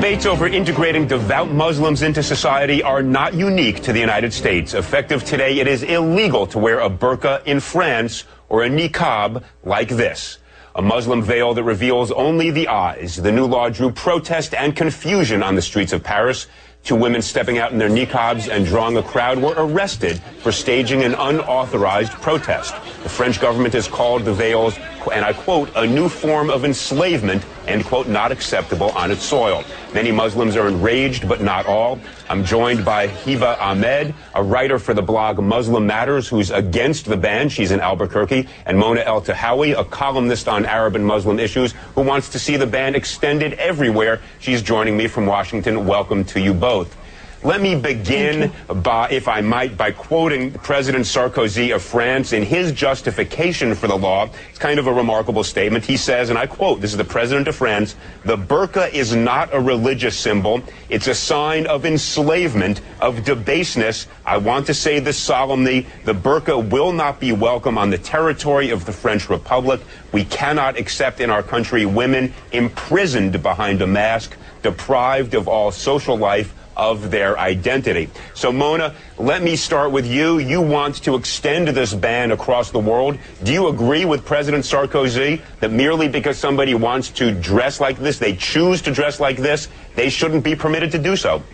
Debates over integrating devout Muslims into society are not unique to the United States. Effective today, it is illegal to wear a burqa in France or a niqab like this, a Muslim veil that reveals only the eyes. The new law drew protest and confusion on the streets of Paris. Two women stepping out in their niqabs and drawing a crowd were arrested for staging an unauthorized protest. The French government has called the veils, and I quote, a new form of enslavement, end quote, not acceptable on its soil. Many Muslims are enraged, but not all. I'm joined by Hiba Ahmed, a writer for the blog Muslim Matters, who's against the ban. She's in Albuquerque. And Mona El-Tahawi, a columnist on Arab and Muslim issues, who wants to see the ban extended everywhere. She's joining me from Washington. Welcome to you both. Let me begin, if I might, by quoting President Sarkozy of France in his justification for the law. It's kind of a remarkable statement. He says, and I quote, this is the President of France, "The burqa is not a religious symbol. It's a sign of enslavement, of debaseness. I want to say this solemnly. The burqa will not be welcome on the territory of the French Republic. We cannot accept in our country women imprisoned behind a mask, deprived of all social life, of their identity." So, Mona, let me start with you. You want to extend this ban across the world. Do you agree with President Sarkozy that merely because somebody wants to dress like this, they choose to dress like this, they shouldn't be permitted to do so?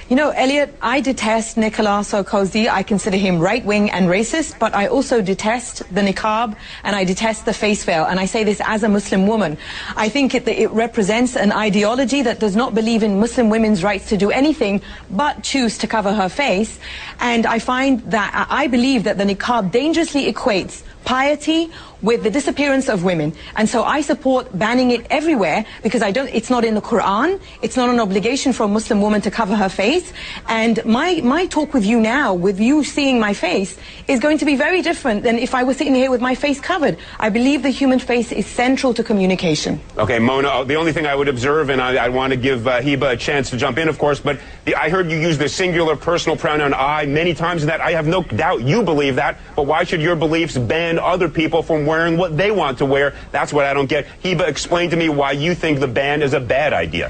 You know, Elliot, I detest Nicolas Sarkozy. I consider him right-wing and racist, but I also detest the niqab and I detest the face veil. And I say this as a Muslim woman. I think it represents an ideology that does not believe in Muslim women's rights to do anything but choose to cover her face. And I find that I believe that the niqab dangerously equates piety with the disappearance of women. And so I support banning it everywhere because it's not in the Quran. It's not an obligation for a Muslim woman to cover her face. And my talk with you now, with you seeing my face, is going to be very different than if I was sitting here with my face covered. I believe the human face is central to communication. Okay, Mona, the only thing I would observe, and I want to give Hiba a chance to jump in, of course, but I heard you use the singular personal pronoun I many times, and that I have no doubt you believe that, but why should your beliefs ban other people from wearing what they want to wear? That's what I don't get. Hiba, explain to me why you think the ban is a bad idea.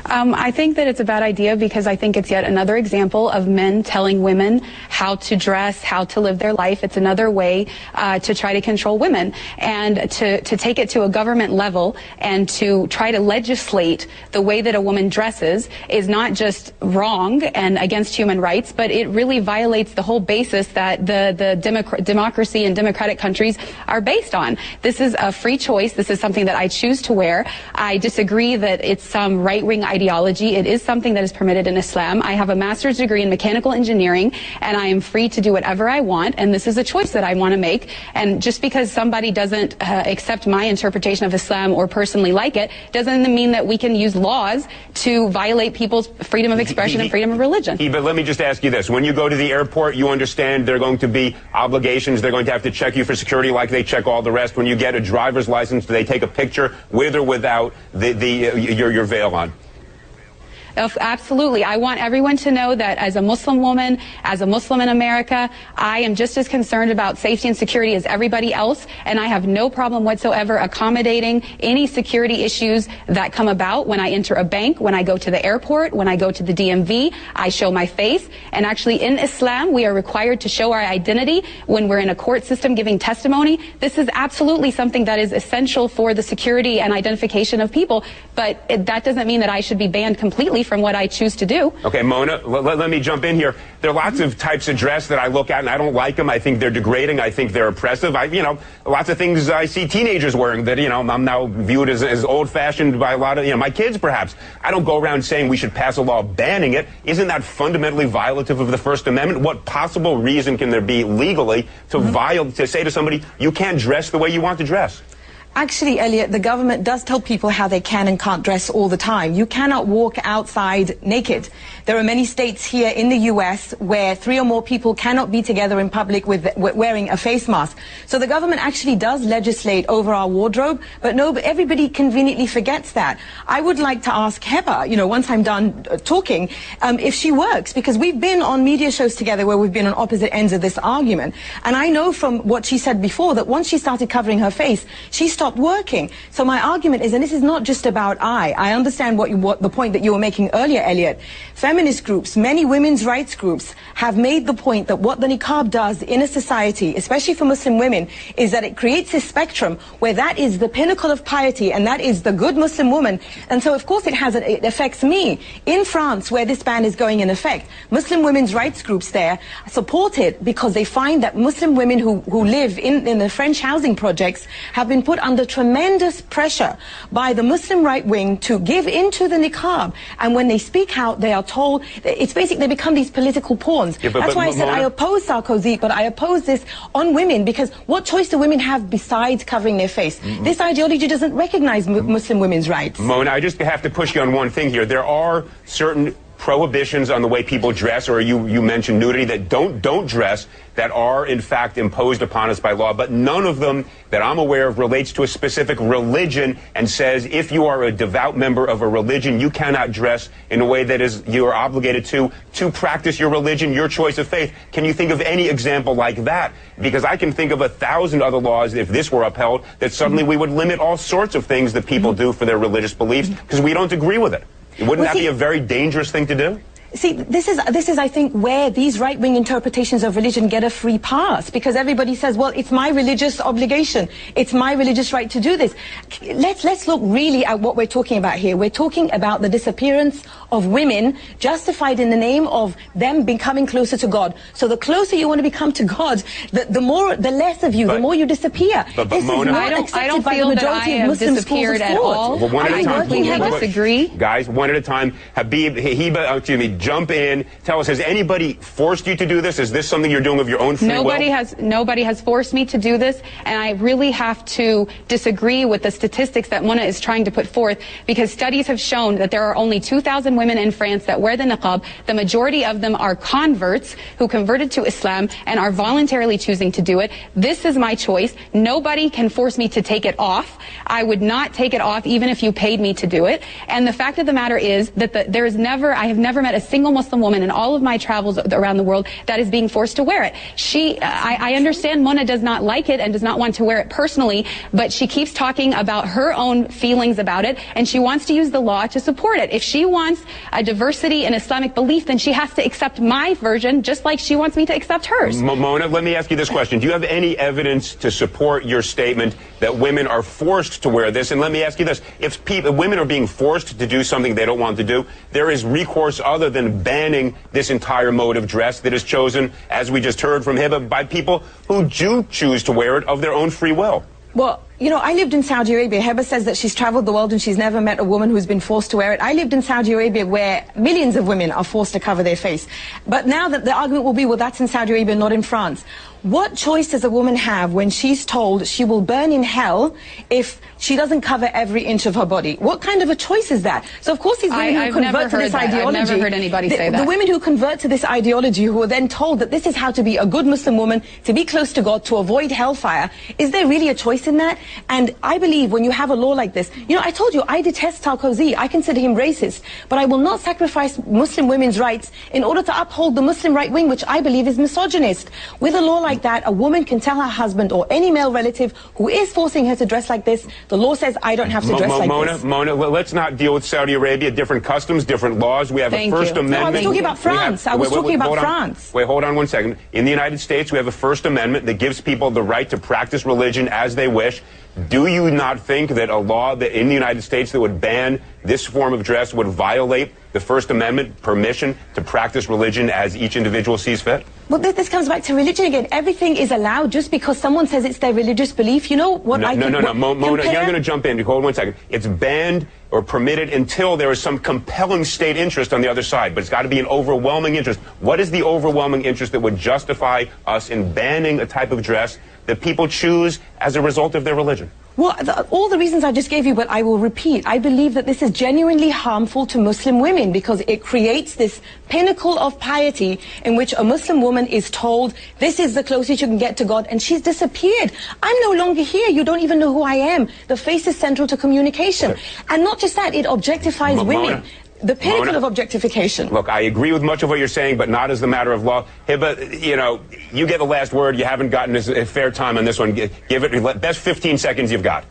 I think that it's a bad idea because I think it's yet another example of men telling women how to dress, how to live their life. It's another way to try to control women, and to take it to a government level and to try to legislate the way that a woman dresses is not just wrong and against human rights, but it really violates the whole basis that the democracy and democratic countries are based on. This is a free choice. This is something that I choose to wear. I disagree that it's some right-wing ideology. It is something that is permitted in Islam. I have a master's degree in mechanical engineering, and I am free to do whatever I want, and this is a choice that I want to make. And just because somebody doesn't accept my interpretation of Islam or personally like it, doesn't mean that we can use laws to violate people's freedom of expression and freedom of religion. But let me just ask you this. When you go to the airport, you understand there are going to be obligations. They're going to have to check you for security like they check all the rest. When you get a driver's license, do they take a picture with or without your veil on? Absolutely. I want everyone to know that as a Muslim woman, as a Muslim in America, I am just as concerned about safety and security as everybody else, and I have no problem whatsoever accommodating any security issues that come about when I enter a bank, when I go to the airport, when I go to the DMV. I show my face, and actually in Islam, we are required to show our identity when we're in a court system giving testimony. This is absolutely something that is essential for the security and identification of people, but that doesn't mean that I should be banned completely from what I choose to do. Okay, Mona, let me jump in here. There are lots of types of dress that I look at and I don't like them. I think they're degrading. I think they're oppressive. Lots of things I see teenagers wearing that, I'm now viewed as old-fashioned by a lot of, my kids perhaps. I don't go around saying we should pass a law banning it. Isn't that fundamentally violative of the First Amendment? What possible reason can there be legally to say to somebody, you can't dress the way you want to dress? Actually, Elliot, the government does tell people how they can and can't dress all the time. You cannot walk outside naked. There are many states here in the U.S. where 3 or more people cannot be together in public with wearing a face mask. So the government actually does legislate over our wardrobe, but everybody conveniently forgets that. I would like to ask Heba, once I'm done talking, if she works, because we've been on media shows together where we've been on opposite ends of this argument. And I know from what she said before that once she started covering her face, she started stopped working. So my argument is, and this is not just about I understand what the point that you were making earlier, Elliot. Feminist groups, many women's rights groups have made the point that what the niqab does in a society, especially for Muslim women, is that it creates a spectrum where that is the pinnacle of piety and that is the good Muslim woman. And so of course it affects me. In France, where this ban is going in effect, Muslim women's rights groups there support it because they find that Muslim women who live in the French housing projects have been put under tremendous pressure by the Muslim right wing to give into the niqab. And when they speak out, they are told, it's basically they become these political pawns. Yeah, that's why I said I oppose Sarkozy, but I oppose this on women, because what choice do women have besides covering their face? This ideology doesn't recognize Muslim women's rights. Mona, I just have to push you on one thing here. There are certain prohibitions on the way people dress, or you mentioned nudity, that don't dress, that are in fact imposed upon us by law, but none of them that I'm aware of relates to a specific religion and says if you are a devout member of a religion, you cannot dress in a way that is you are obligated to practice your religion, your choice of faith. Can you think of any example like that? Because I can think of 1,000 other laws, if this were upheld, that suddenly we would limit all sorts of things that people do for their religious beliefs because we don't agree with it. Wouldn't that be a very dangerous thing to do? See, this is, I think, where these right-wing interpretations of religion get a free pass, because everybody says, well, it's my religious obligation. It's my religious right to do this. Let's look really at what we're talking about here. We're talking about the disappearance of women justified in the name of them becoming closer to God. So the closer you want to become to God, the less of you, the more you disappear. This Mona, I don't feel that I have disappeared at all. Well, one at a time. I completely disagree. Guys, one at a time. Habib, Hiba, excuse me, jump in. Tell us, has anybody forced you to do this? Is this something you're doing of your own free will? Nobody has forced me to do this, and I really have to disagree with the statistics that Mona is trying to put forth, because studies have shown that there are only 2,000 women in France that wear the niqab. The majority of them are converts who converted to Islam and are voluntarily choosing to do it. This is my choice. Nobody can force me to take it off. I would not take it off even if you paid me to do it. And the fact of the matter is that I have never met a single Muslim woman in all of my travels around the world that is being forced to wear it. I understand Mona does not like it and does not want to wear it personally, but she keeps talking about her own feelings about it, and she wants to use the law to support it. If she wants a diversity in Islamic belief, then she has to accept my version just like she wants me to accept hers. Mona, let me ask you this question. Do you have any evidence to support your statement that women are forced to wear this? And let me ask you this. If women are being forced to do something they don't want to do, there is recourse other than banning this entire mode of dress that is chosen, as we just heard from Hiba, by people who do choose to wear it of their own free will. Well, you know, I lived in Saudi Arabia. Heba says that she's traveled the world and she's never met a woman who's been forced to wear it. I lived in Saudi Arabia where millions of women are forced to cover their face. But now that the argument will be, well, that's in Saudi Arabia, not in France. What choice does a woman have when she's told she will burn in hell if she doesn't cover every inch of her body? What kind of a choice is that? So of course these women who convert to this ideology, I've never heard anybody say that. The women who convert to this ideology, who are then told that this is how to be a good Muslim woman, to be close to God, to avoid hellfire, is there really a choice in that? And I believe when you have a law like this, you know, I told you I detest Sarkozy. I consider him racist, but I will not sacrifice Muslim women's rights in order to uphold the Muslim right wing, which I believe is misogynist. With a law like that, a woman can tell her husband or any male relative who is forcing her to dress like this, the law says I don't have to dress like this. Mona, let's not deal with Saudi Arabia. Different customs, different laws. We have a First Amendment. No, I was talking about France. I was talking about France. Wait, hold on one second. In the United States, we have a First Amendment that gives people the right to practice religion as they wish. Do you not think that a law that in the United States that would ban this form of dress would violate the First Amendment permission to practice religion as each individual sees fit? Well, this comes back to religion again. Everything is allowed just because someone says it's their religious belief. You know what I think? No, Mona, you're going to jump in. Hold 1 second. It's banned or permitted until there is some compelling state interest on the other side. But it's got to be an overwhelming interest. What is the overwhelming interest that would justify us in banning a type of dress that people choose as a result of their religion? Well, all the reasons I just gave you, but I will repeat. I believe that this is genuinely harmful to Muslim women because it creates this pinnacle of piety in which a Muslim woman is told, this is the closest you can get to God, and she's disappeared. I'm no longer here. You don't even know who I am. The face is central to communication. And not just that, it objectifies women. The pinnacle of objectification. Look, I agree with much of what you're saying, but not as a matter of law. Hiba, you know, you get the last word. You haven't gotten a fair time on this one. Give it best 15 seconds you've got.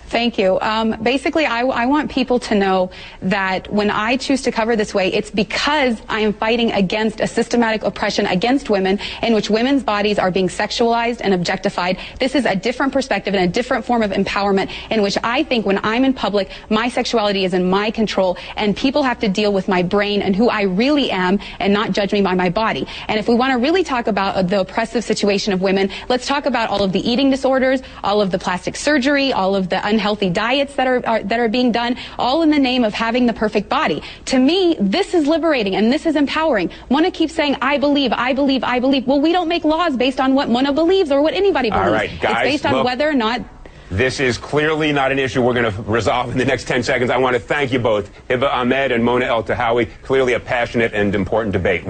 Thank you. Basically, I want people to know that when I choose to cover this way, it's because I am fighting against a systematic oppression against women in which women's bodies are being sexualized and objectified. This is a different perspective and a different form of empowerment in which I think when I'm in public, my sexuality is in my control and people have to deal with my brain and who I really am and not judge me by my body. And if we want to really talk about the oppressive situation of women, let's talk about all of the eating disorders, all of the plastic surgery, all of the unhealthy diets that are being done, all in the name of having the perfect body. To me, this is liberating and this is empowering. Mona keeps saying, I believe, I believe, I believe. Well, we don't make laws based on what Mona believes or what anybody believes. All right, guys, it's based on whether or not. This is clearly not an issue we're going to resolve in the next 10 seconds. I want to thank you both, Hiba Ahmed and Mona El Tahawi. Clearly a passionate and important debate.